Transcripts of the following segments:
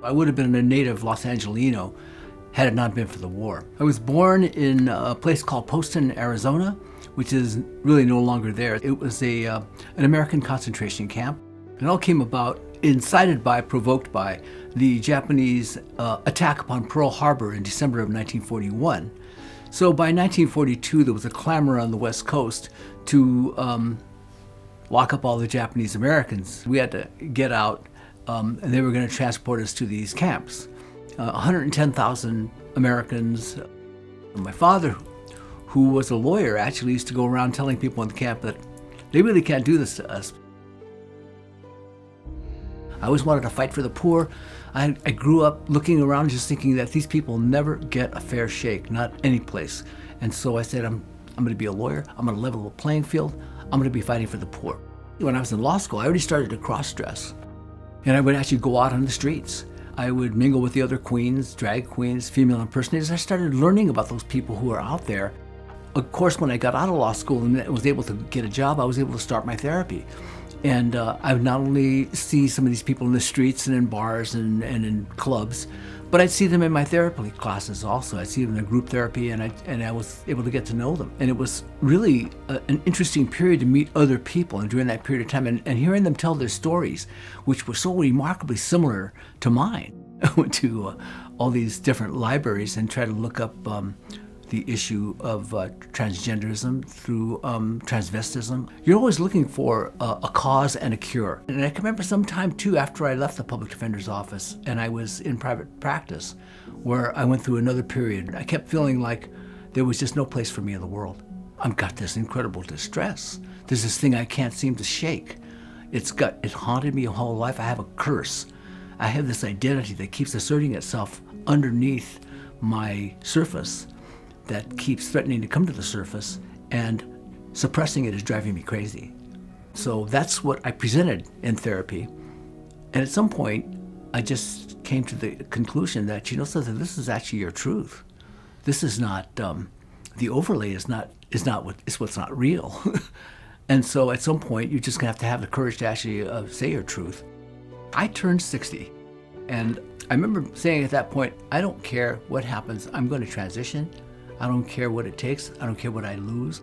I would have been a native Los Angelino had it not been for the war. I was born in a place called Poston, Arizona, which is really no longer there. It was an American concentration camp. It all came about, incited by, provoked by the Japanese attack upon Pearl Harbor in December of 1941. So by 1942, there was a clamor on the West Coast to lock up all the Japanese Americans. We had to get out, and they were going to transport us to these camps. 110,000 Americans. My father, who was a lawyer, actually used to go around telling people in the camp that they really can't do this to us. I always wanted to fight for the poor. I grew up looking around just thinking that these people never get a fair shake, not any place. And so I said, I'm going to be a lawyer. I'm going to level the playing field. I'm going to be fighting for the poor. When I was in law school, I already started to cross-dress. And I would actually go out on the streets. I would mingle with the other queens, drag queens, female impersonators. I started learning about those people who are out there. Of course, when I got out of law school and was able to get a job, I was able to start my therapy. And I would not only see some of these people in the streets and in bars and in clubs, but I'd see them in my therapy classes also. I'd see them in group therapy, and I was able to get to know them. And it was really an interesting period to meet other people, and during that period of time, and hearing them tell their stories, which were so remarkably similar to mine. I went to all these different libraries and tried to look up the issue of transgenderism through transvestism. You're always looking for a cause and a cure. And I can remember some time too after I left the public defender's office and I was in private practice where I went through another period. I kept feeling like there was just no place for me in the world. I've got this incredible distress. There's this thing I can't seem to shake. It haunted me a whole life. I have a curse. I have this identity that keeps asserting itself underneath my surface, that keeps threatening to come to the surface, and suppressing it is driving me crazy. So that's what I presented in therapy. And at some point, I just came to the conclusion that, something, this is actually your truth. This is not, the overlay is what's not real. And so at some point, you're just gonna have the courage to actually say your truth. I turned 60, and I remember saying at that point, I don't care what happens, I'm gonna transition. I don't care what it takes. I don't care what I lose.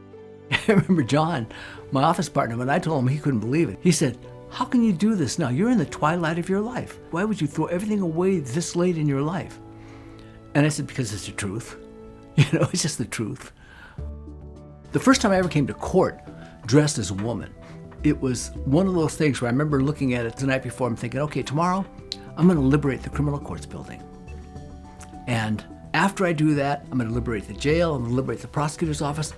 I remember John, my office partner, when I told him, he couldn't believe it. He said, how can you do this now? You're in the twilight of your life. Why would you throw everything away this late in your life? And I said, because it's the truth. It's just the truth. The first time I ever came to court dressed as a woman, it was one of those things where I remember looking at it the night before, I'm thinking, okay, tomorrow I'm gonna liberate the criminal courts building. And after I do that, I'm going to liberate the jail, I'm going to liberate the prosecutor's office.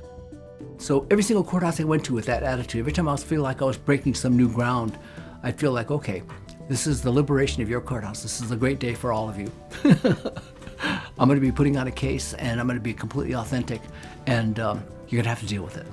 So every single courthouse I went to with that attitude, every time I feel like I was breaking some new ground, I'd feel like, okay, this is the liberation of your courthouse. This is a great day for all of you. I'm going to be putting on a case, and I'm going to be completely authentic, and you're going to have to deal with it.